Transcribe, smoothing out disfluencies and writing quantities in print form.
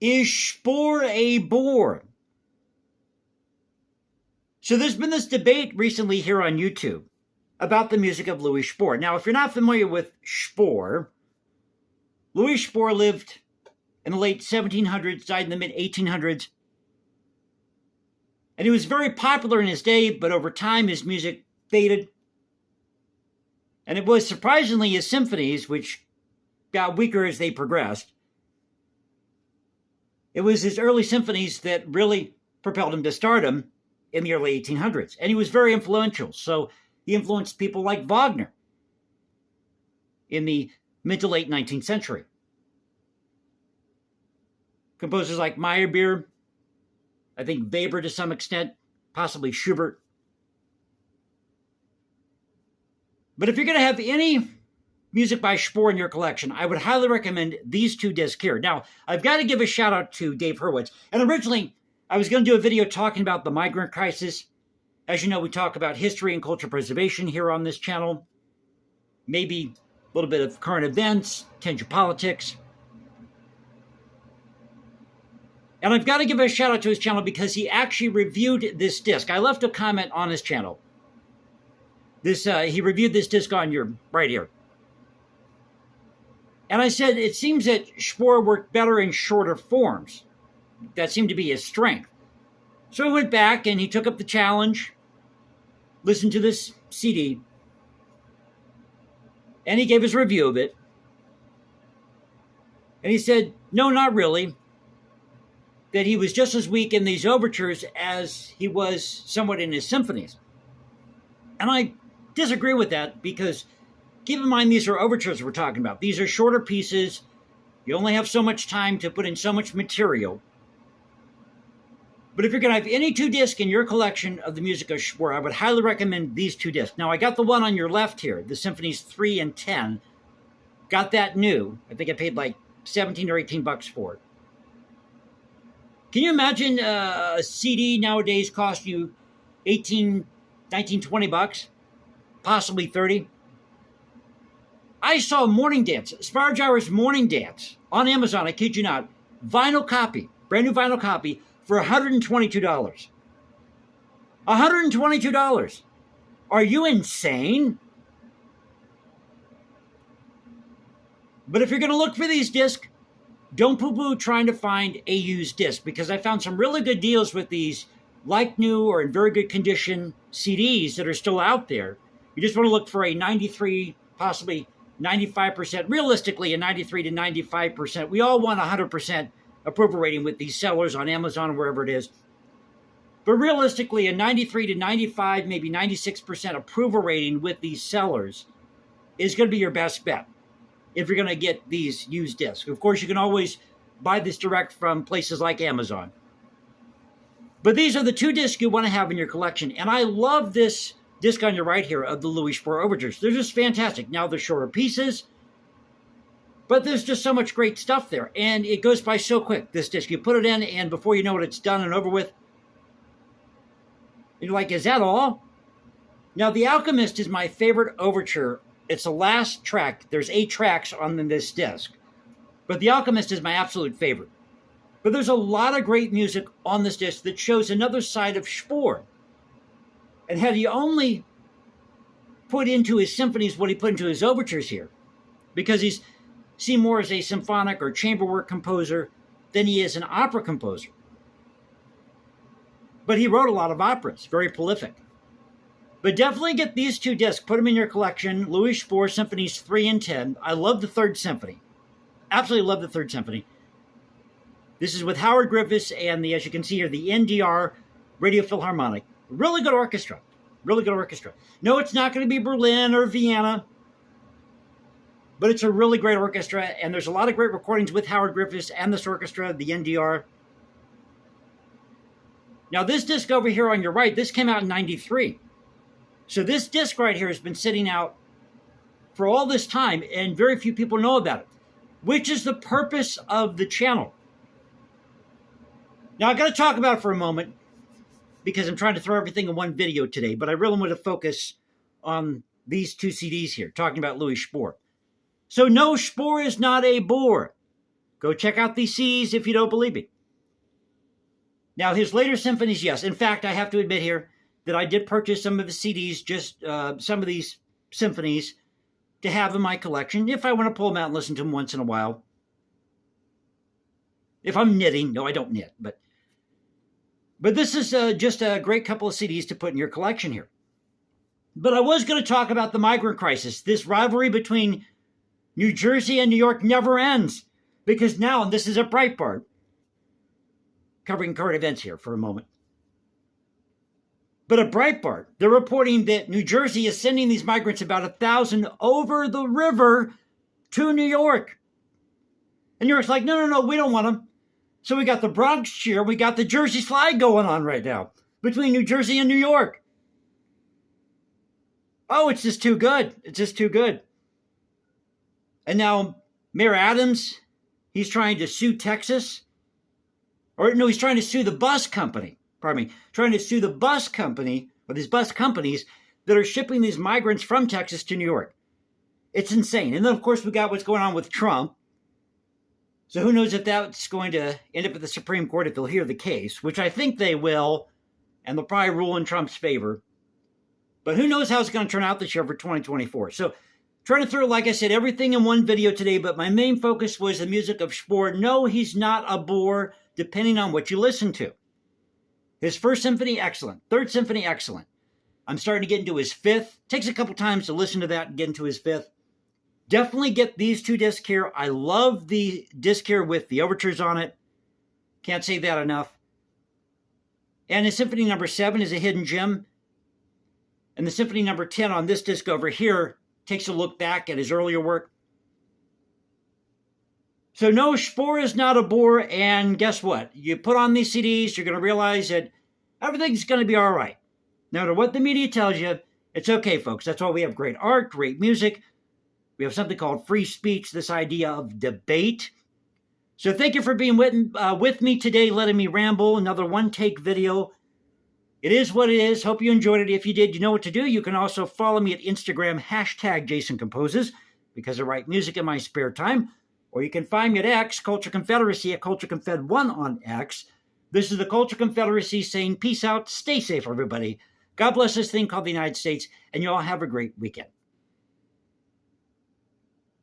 Is Spohr a bore? So there's been this debate recently here on YouTube about the music of Louis Spohr. Now, if you're not familiar with Spohr, Louis Spohr lived in the late 1700s, died in the mid 1800s. And he was very popular in his day, but over time his music faded. And it was surprisingly his symphonies, which got weaker as they progressed. It was his early symphonies that really propelled him to stardom in the early 1800s. And he was very influential. So he influenced people like Wagner in the mid to late 19th century. Composers like Meyerbeer, I think Weber to some extent, possibly Schubert. But if you're going to have any music by Spohr in your collection, I would highly recommend these two discs here. Now, I've got to give a shout out to Dave Hurwitz. And originally, I was going to do a video talking about the migrant crisis. As you know, we talk about history and cultural preservation here on this channel. Maybe a little bit of current events, tinge of politics. And I've got to give a shout out to his channel because he actually reviewed this disc. I left a comment on his channel. He reviewed this disc on your right here. And I said, it seems that Spohr worked better in shorter forms. That seemed to be his strength. So he went back and he took up the challenge, listened to this CD, and he gave his review of it. And he said, no, not really. That he was just as weak in these overtures as he was somewhat in his symphonies. And I disagree with that because keep in mind these are overtures we're talking about. These are shorter pieces. You only have so much time to put in so much material. But if you're going to have any two discs in your collection of the music of Spohr, I would highly recommend these two discs. Now, I got the one on your left here, the Symphonies 3 and 10. Got that new. I think I paid like 17 or 18 bucks for it. Can you imagine a CD nowadays cost you 18, 19, 20 bucks? Possibly 30? I saw Morning Dance, Spohr Morning Dance on Amazon, I kid you not. Vinyl copy, brand new vinyl copy for $122. $122. Are you insane? But if you're going to look for these discs, don't poo-poo trying to find a used disc because I found some really good deals with these like new or in very good condition CDs that are still out there. You just want to look for a 93, possibly 95%, realistically a 93 to 95%. We all want 100% approval rating with these sellers on Amazon or wherever it is. But realistically, a 93 to 95, maybe 96% approval rating with these sellers is going to be your best bet if you're going to get these used discs. Of course, you can always buy this direct from places like Amazon. But these are the two discs you want to have in your collection. And I love this disc on your right here of the Louis Spohr overtures. They're just fantastic. Now, they're shorter pieces, but there's just so much great stuff there. And it goes by so quick, this disc. You put it in, and before you know it, it's done and over with. You're like, is that all? Now, The Alchemist is my favorite overture. It's the last track. There's 8 tracks on this disc. But The Alchemist is my absolute favorite. But there's a lot of great music on this disc that shows another side of Spohr. And had he only put into his symphonies what he put into his overtures here, because he's seen more as a symphonic or chamber work composer than he is an opera composer. But he wrote a lot of operas, very prolific. But definitely get these two discs. Put them in your collection. Louis Spohr, Symphonies 3 and 10. I love the Third Symphony. Absolutely love the Third Symphony. This is with Howard Griffiths and as you can see here, the NDR Radio Philharmonic. Really good orchestra. Really good orchestra. No, it's not going to be Berlin or Vienna. But it's a really great orchestra. And there's a lot of great recordings with Howard Griffiths and this orchestra, the NDR. Now, this disc over here on your right, this came out in 93. So this disc right here has been sitting out for all this time, and very few people know about it, which is the purpose of the channel. Now, I've got to talk about it for a moment because I'm trying to throw everything in one video today, but I really want to focus on these two CDs here, talking about Louis Spohr. So no, Spohr is not a bore. Go check out these CDs if you don't believe me. Now, his later symphonies, yes. In fact, I have to admit here that I did purchase some of his CDs, just some of these symphonies, to have in my collection if I want to pull them out and listen to them once in a while. If I'm knitting. No, I don't knit. But this is just a great couple of CDs to put in your collection here. But I was going to talk about the migrant crisis. This rivalry between New Jersey and New York never ends. Because now, and this is a Breitbart, covering current events here for a moment. But at Breitbart, they're reporting that New Jersey is sending these migrants about 1,000 over the river to New York. And New York's like, no, we don't want them. So we got the Bronx cheer, we got the Jersey slide going on right now between New Jersey and New York. Oh, it's just too good. It's just too good. And now Mayor Adams, he's trying to sue Texas. Or no, he's trying to sue the bus company. Pardon me. Trying to sue the bus company, or these bus companies that are shipping these migrants from Texas to New York. It's insane. And then, of course, we got what's going on with Trump. So who knows if that's going to end up at the Supreme Court if they'll hear the case, which I think they will, and they'll probably rule in Trump's favor. But who knows how it's going to turn out this year for 2024. So trying to throw, like I said, everything in one video today, but my main focus was the music of Spohr. No, he's not a bore, depending on what you listen to. His first symphony, excellent. Third symphony, excellent. I'm starting to get into his fifth. Takes a couple times to listen to that and get into his fifth. Definitely get these two discs here. I love the disc here with the overtures on it. Can't say that enough. And his symphony number 7 is a hidden gem. And the symphony number 10 on this disc over here takes a look back at his earlier work. So no, Spohr is not a bore, and guess what? You put on these CDs, you're going to realize that everything's going to be all right. No matter what the media tells you, it's okay, folks. That's why we have great art, great music. We have something called free speech, this idea of debate. So thank you for being with me today, letting me ramble. Another one-take video. It is what it is. Hope you enjoyed it. If you did, you know what to do. You can also follow me at Instagram, #JasonComposes, because I write music in my spare time. Or you can find me at X, Culture Confederacy, at CultureConfed1 on X. This is the Culture Confederacy saying peace out. Stay safe, everybody. God bless this thing called the United States, and you all have a great weekend.